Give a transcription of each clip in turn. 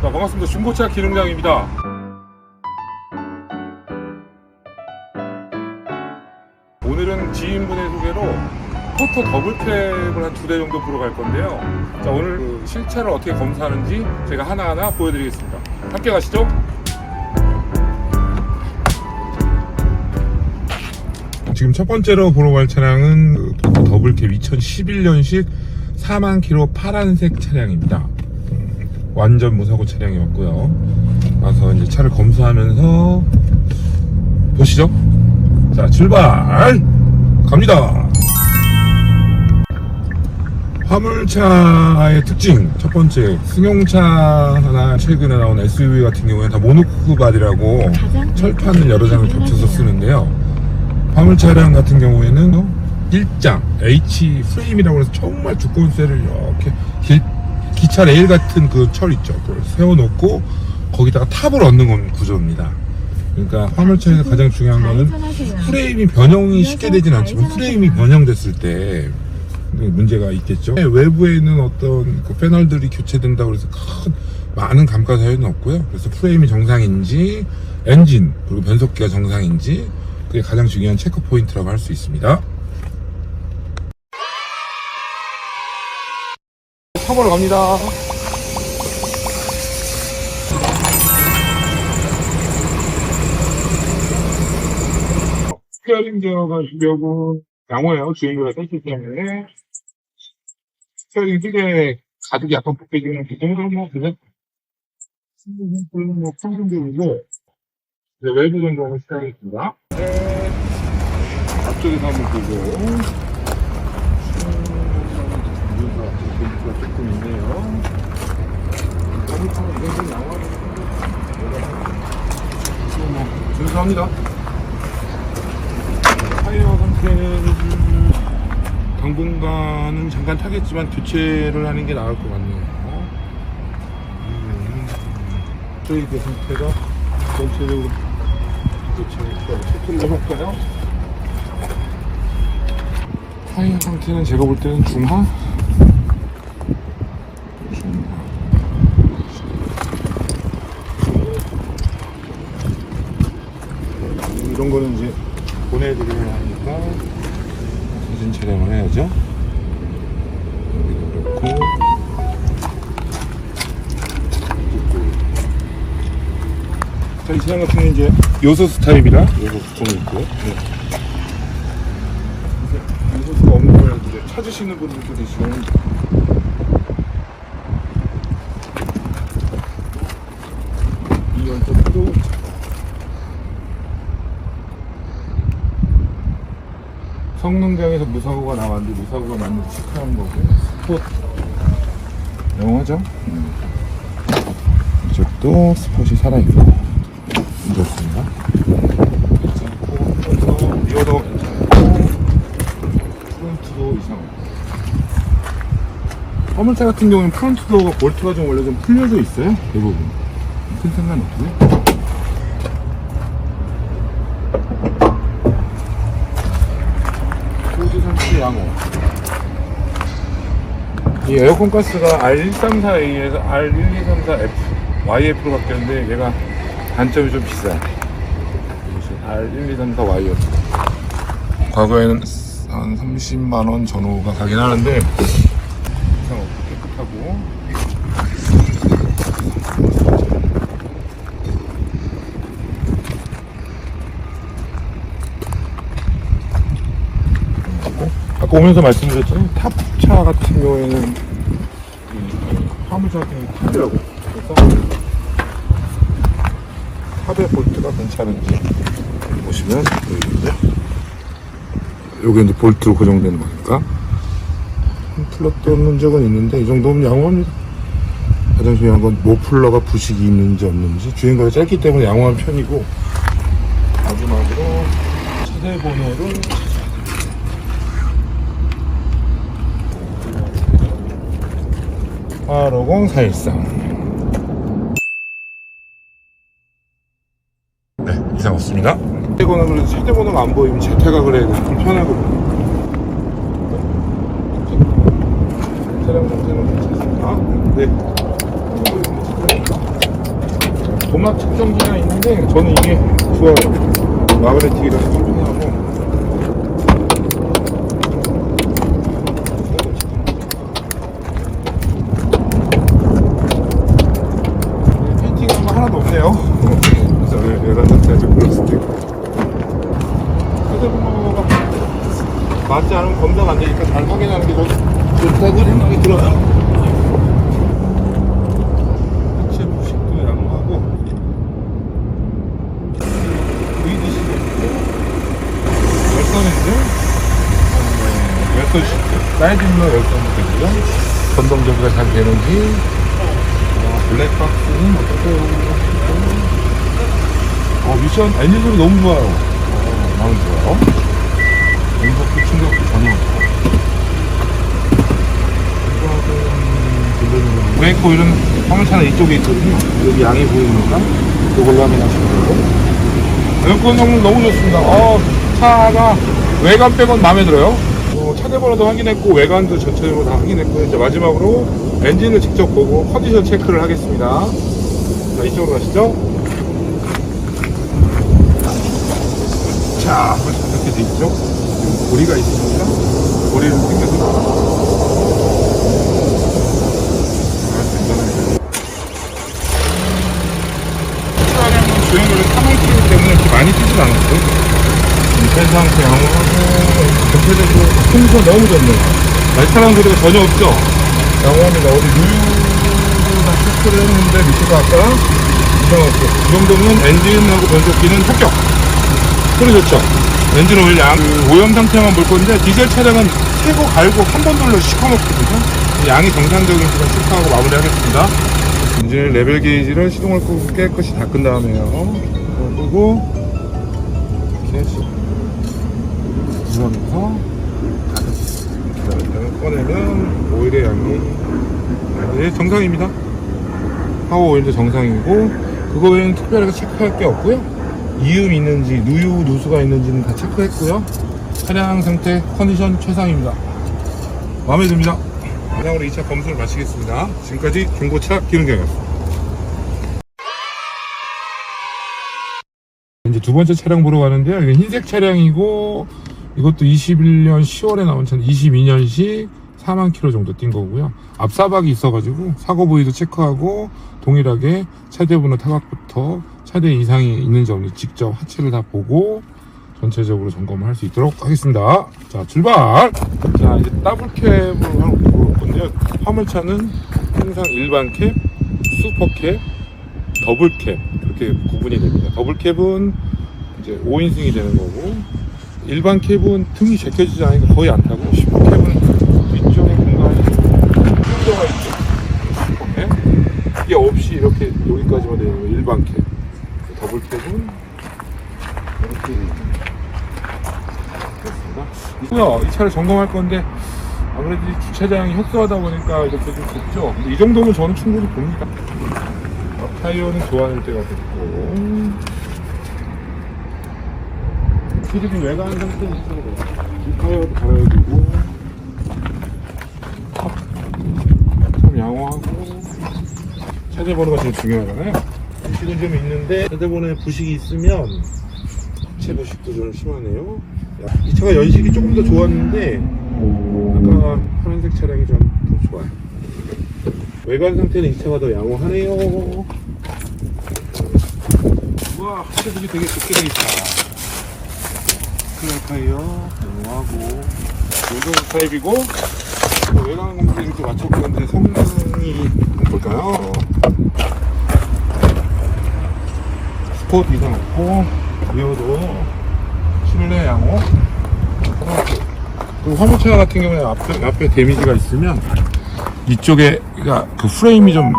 자, 반갑습니다. 중고차 기능장입니다. 오늘은 지인분의 소개로 포터 더블캡을 한 2대 정도 보러 갈 건데요. 자, 오늘 그 실차를 어떻게 검사하는지 제가 하나하나 보여드리겠습니다. 함께 가시죠. 지금 첫 번째로 보러 갈 차량은 포터 더블캡 2011년식 4만 킬로 파란색 차량입니다. 완전 무사고 차량이 왔고요. 와서 이제 차를 검수하면서 보시죠. 자, 출발! 갑니다! 화물차의 특징 첫 번째, 승용차나 최근에 나온 SUV 같은 경우에 다 모노코바디라고 철판을 여러 장을 겹쳐서 쓰는데요. 화물 차량 같은 경우에는 일장 H 프레임이라고 해서 정말 두꺼운 쇠를 이렇게 기차 레일 같은 그 철 있죠. 그걸 세워놓고 거기다가 탑을 얻는 건 구조입니다. 그러니까 화물차에서 가장 중요한 거는 프레임이 변형이 쉽게 되진 않지만 프레임이 변형됐을 때 문제가 있겠죠. 외부에 있는 어떤 그 패널들이 교체된다고 해서 많은 감가 사유는 없고요. 그래서 프레임이 정상인지 엔진 그리고 변속기가 정상인지 그게 가장 중요한 체크 포인트라고 할 수 있습니다. 타보러 갑니다. 스티어링 제어가 주력은 양호해요. 주행거리가 셀기 때문에 스티어링 휘게 가득이 약간 벗겨지면 그 정도는 뭐 그냥 뭐 평균적이고 외부 정도는 시작하겠습니다. 네. 앞쪽에서 한번 보고 가 조금 있네요. 준수합니다. 타이어 상태는 당분간은 잠깐 타겠지만 교체를 하는 게 나을 것 같네요. 트레이드 상태가 전체적으로 체크를 해볼까요? 타이어 상태는 제가 볼 때는 중하? 이런 거는 이제 보내드려야 하니까 사진 촬영을 해야죠. 여기도 그렇고 자, 이 차량 같은 경우는 이제 요소수 타입이라 요소수 좀 있고 요소수가 없는 걸 이제 찾으시는 분들도 계시고 이런 쪽도 성능장에서 무사고가 나왔는데 무사고가 맞는지 체크한 거고 스폿 영어죠? 이쪽도 스폿이 살아있고 좋습니다. 괜찮고 리어도 괜찮고 프론트도 이상하고 화물차 같은 경우는 프론트 도어가 볼트가 좀 원래 좀 풀려져 있어요. 대부분 큰 상관 없고요. 양호. 이 에어컨 가스가 R134A에서 R1234F, YF로 바뀌었는데 얘가 단점이 좀 비싸요. R1234YF. 과거에는 한 30만원 전후가 가긴 하는데 이상 없고 깨끗하고 아까 오면서 말씀드렸잖아요. 탑차 같은 경우에는 화물차 같은 경우는 탑이라고. 그래서 탑의 볼트가 괜찮은지 보시면 보이는데 여기 이제 볼트로 고정되는 거니까 플러 떴는 적은 있는데 이 정도면 양호합니다. 가장 중요한 건 모플러가 부식이 있는지 없는지 주행거리가 짧기 때문에 양호한 편이고 마지막으로 차세 번호를 850-413. 네, 이상 없습니다. 세대번호가 안 보이면 재택각을 해야 돼서 불편하거든요. 차량 상태는 괜찮습니다. 네. 점막 측정기가 있는데 저는 이게 좋아요. 마그네틱이라서 좀 편하고. 페인팅은 하나도 없네요. 그래서 외관 자체가 좀 그럴 수도 있고. 휴대폰가 맞지 않으면 검사가 안 되니까 잘 확인하는 게 더 좋다고 생각이 들어요. 열선 시트, 사이드미러 열선도 되고요. 전동 정비가 잘 되는지. 블랙박스는 어떠세요? 미션 엔진 소리 너무 좋아요. 너무 좋아요. 공격도 충격도 전혀 없고. 브레이크 오일은 화물차는 이쪽에 있거든요. 여기 양이 보이니까 이걸로 확인하시면 되고. 에어컨 성능 너무 좋습니다. 차가 외관 빼곤 마음에 들어요. 차대 번호도 확인했고 외관도 전체적으로 다 확인했고 이제 마지막으로 엔진을 직접 보고 컨디션 체크를 하겠습니다. 자, 이쪽으로 가시죠. 자, 벌써 이렇게 돼 있죠. 지금 고리가 있습니다. 고리를 당겨서 차량은 주행거리 3km 때문에 이렇게 많이 뛰진 않았어요. 세상에 양호하고 전체적으로 풍수가 너무 좋네요. 날카로운 소리가 전혀 없죠. 양호합니다. 어디 누유도 다 체크를 했는데 밑에가 아까 이상했고 이 정도면 엔진하고 변속기는 합격. 소리 좋죠. 엔진 오일 양 오염 상태만 볼 건데 디젤 차량은 세고 갈고 한 번 돌려 시커멓거든요. 양이 정상적인지만 체크하고 마무리하겠습니다. 이제 레벨 게이지를 시동을 끄고 깨끗이 닦은 다음에요. 끄고 이렇게 누르면서 꺼내면 오일의 양이 정상입니다. 파워 오일도 정상이고 그거 외에는 특별하게 체크할 게 없고요. 이음 있는지 누유 누수가 있는지는 다 체크했고요. 차량 상태 컨디션 최상입니다. 마음에 듭니다. 이상으로 2차 검수를 마치겠습니다. 지금까지 중고차 기능경이었습니다. 이제 두 번째 차량 보러 가는데요. 이건 흰색 차량이고 이것도 21년 10월에 나온 차는 22년식 4만 킬로 정도 뛴 거고요. 앞사박이 있어가지고 사고 부위도 체크하고 동일하게 차대번호 타각부터 차대 이상이 있는지 없는지 직접 하체를 다 보고 전체적으로 점검을 할 수 있도록 하겠습니다. 자, 출발! 자, 이제 더블캡을 한번 볼 건데요. 화물차는 항상 일반 캡, 슈퍼캡, 더블캡 그렇게 구분이 됩니다. 더블캡은 이제 5인승이 되는 거고 일반 캡은 등이 제껴지지 않으니까 거의 안 타고 슈퍼캡은 뒤쪽에 공간이 뚫려가 있죠. 슈퍼캡 이게 없이 이렇게 여기까지만 되는 거 일반 캡. 더블캡은 이렇게 됐습니다. 이 차를 점검할 건데 아무래도 주차장이 협소하다 보니까 이렇게 좀 좁죠. 이 정도면 저는 충분히 봅니다. 타이어는 교환할 때가 됐고 필름이 외관 상태는 있어야 돼요. 이 타이어도 갈아야 되고 참 양호하고 차대 번호가 제일 중요하잖아요. 부식은 좀 있는데 차대 번호에 부식이 있으면 하체 부식도 좀 심하네요. 이 차가 연식이 조금 더 좋았는데 아까 파란색 차량이 좀 더 좋아요. 외관 상태는 이 차가 더 양호하네요. 우와, 하체들이 되게 좋게 돼 있다. 클리어 타이어 양호하고 요즘 타입이고 외관 공기 이렇게 맞춰보는데 성능이 볼까요? 스포트 이상 없고 리어도 실내 양호. 그리고 화물차 같은 경우에 앞에 데미지가 있으면 이쪽에 그 프레임이 좀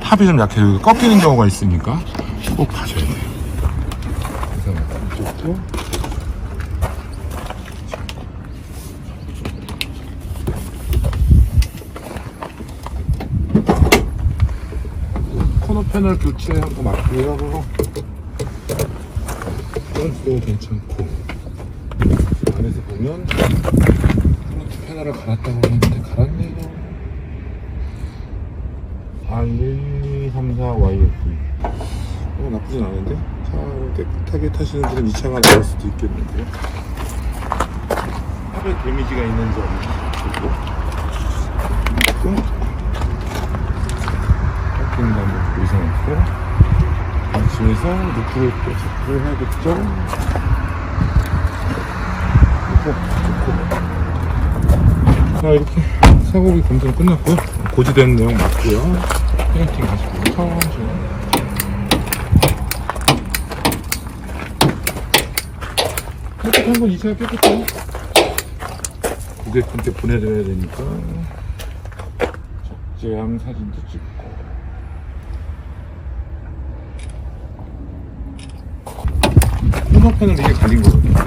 탑이 좀 약해서 꺾이는 경우가 있으니까 꼭 봐줘야 돼요. 그래서 이쪽도 코너 패널 교체한 거 맞고요. 프론트도 괜찮고 안에서 보면 프론트 패널을 갈았다고 하는데 갈았네요. R1, 2, 3, 4, YF 나쁘진 않은데 차를 깨끗하게 타시는 분은 이 차가 나을 수도 있겠는데요. 차에 데미지가 있는지 없는지 보고 파킹도 한번 보이셔놓고 집에서 루프를 또 체크를 해야겠죠. 자, 이렇게 사고기 검증 끝났고요. 고지된 내용 맞고요. 페인팅 하시고 천천히 깨끗한 건 이 차가 깨끗해요. 고객분께 보내드려야 되니까 적재함 사진도 찍고 후방편은 이게 갈린 거거든요.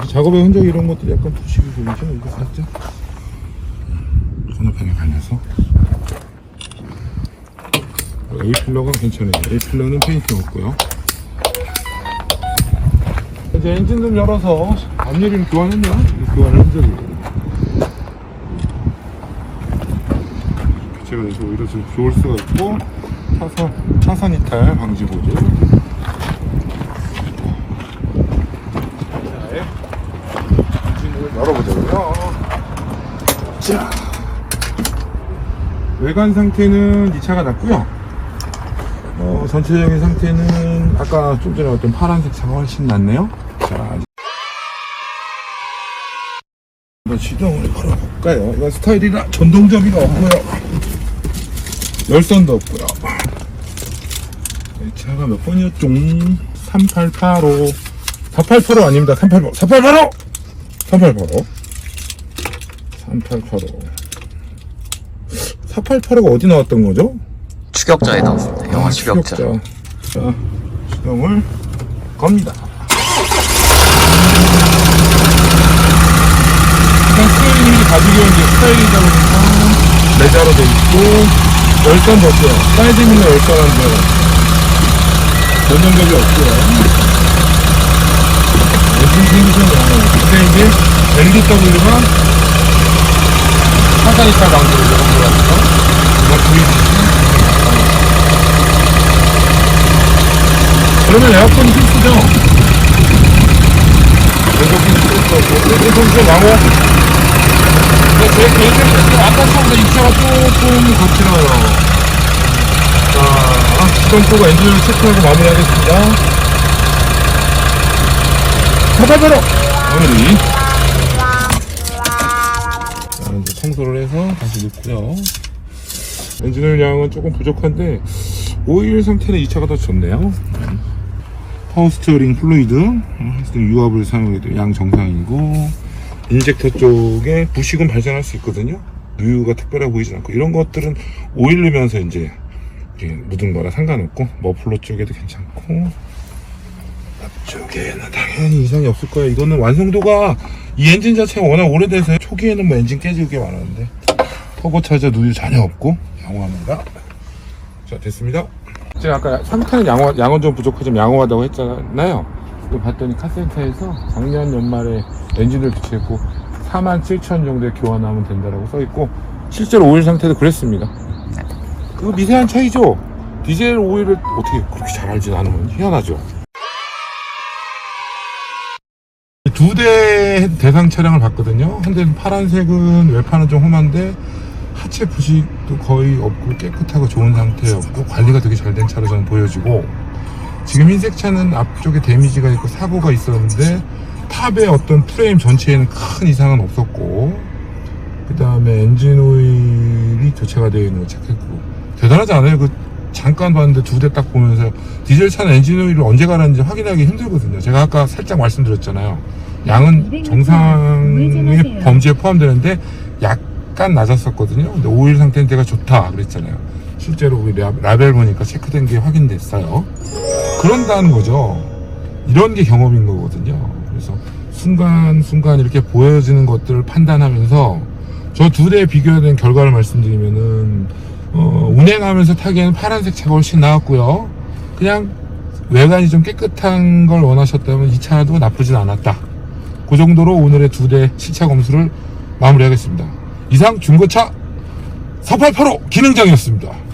작업의 흔적 이런 것들이 약간 부식이 보이죠? 이거 살짝 건너편에 갈려서 A필러가 괜찮아요. A필러는 페인팅 없고요. 이제 엔진 좀 열어서 앞유리는 교환했네요. 교환을 흔적이거든요. 교체가 돼서 오히려 좀 좋을 수가 있고 차선 이탈 방지 보조. 열어보자고요. 자, 외관 상태는 이 차가 낫고요. 전체적인 상태는 아까 좀 전에 어떤 파란색 차가 훨씬 낫네요. 자, 한번 시동을 걸어볼까요? 이건 스타일이라 전동접이가 없고요. 열선도 없고요. 이 차가 몇 번이었죠? 3885 4885 아닙니다. 385 4885 3885 4885가 어디 나왔던 거죠? 추격자에 나왔습니다. 영화 추격자. 자, 시동을 겁니다. 일단 스타일링이 가지고 이제 스타일이다 보니까 레자로 돼 있고 열선도 없고요. 사이드 미러 열선한데 전동접이 없고요. 엔진 생기잖아요. 근데 이제 LDW가 차선이탈 방지를 이런 거 같아서 이거 보이시죠? 그러면 에어컨이 필수죠? 에어컨이 나고 제 개인적으로 아까처럼 이 차가 조금 거칠어요. 자, 시동표가 엔진을 체크하고 마무리하겠습니다. 바로 마무리. 자, 이제 청소를 해서 다시 넣고요. 엔진오일 양은 조금 부족한데 오일 상태는 이 차가 더 좋네요. 파워 스티어링 플루이드 유압을 사용해도 양 정상이고 인젝터 쪽에 부식은 발생할 수 있거든요. 누유가 특별해 보이진 않고 이런 것들은 오일 넣으면서 이제 묻은 거라 상관없고 머플러 쪽에도 괜찮고 앞쪽에는 당연히 이상이 없을 거예요. 이거는 완성도가 이 엔진 자체가 워낙 오래돼서 초기에는 뭐 엔진 깨질 게 많았는데 터보차저 누유 전혀 없고 양호합니다. 자, 됐습니다. 제가 아까 상태는 양은 좀 부족하지만 양호하다고 했잖아요. 봤더니 카센터에서 작년 연말에 엔진을 교체했고 47,000 정도에 교환하면 된다라고 써있고 실제로 오일 상태도 그랬습니다. 그거 미세한 차이죠. 디젤 오일을 어떻게 그렇게 잘 알지? 나는 희한하죠. 두 대 대상 차량을 봤거든요. 한 대는 파란색은 외판은 좀 험한데 하체 부식도 거의 없고 깨끗하고 좋은 상태였고 관리가 되게 잘 된 차로 저는 보여지고, 지금 흰색 차는 앞쪽에 데미지가 있고 사고가 있었는데 탑의 어떤 프레임 전체에는 큰 이상은 없었고, 그 다음에 엔진 오일이 교체가 되어 있는 거 체크했고 대단하지 않아요? 그 잠깐 봤는데 두 대 딱 보면서 디젤 차는 엔진 오일을 언제 갈았는지 확인하기 힘들거든요. 제가 아까 살짝 말씀드렸잖아요. 양은 정상의 범주에 포함되는데 약간 낮았었거든요. 근데 오일 상태는 되게 좋다 그랬잖아요. 실제로 우리 라벨 보니까 체크된 게 확인됐어요. 그런다는 거죠. 이런 게 경험인 거거든요. 그래서 순간순간 이렇게 보여지는 것들을 판단하면서 저 두 대 비교된 결과를 말씀드리면은 운행하면서 타기에는 파란색 차가 훨씬 나았고요. 그냥 외관이 좀 깨끗한 걸 원하셨다면 이 차도 나쁘진 않았다. 그 정도로 오늘의 두 대 시차 검수를 마무리하겠습니다. 이상 중고차 4885 기능장이었습니다.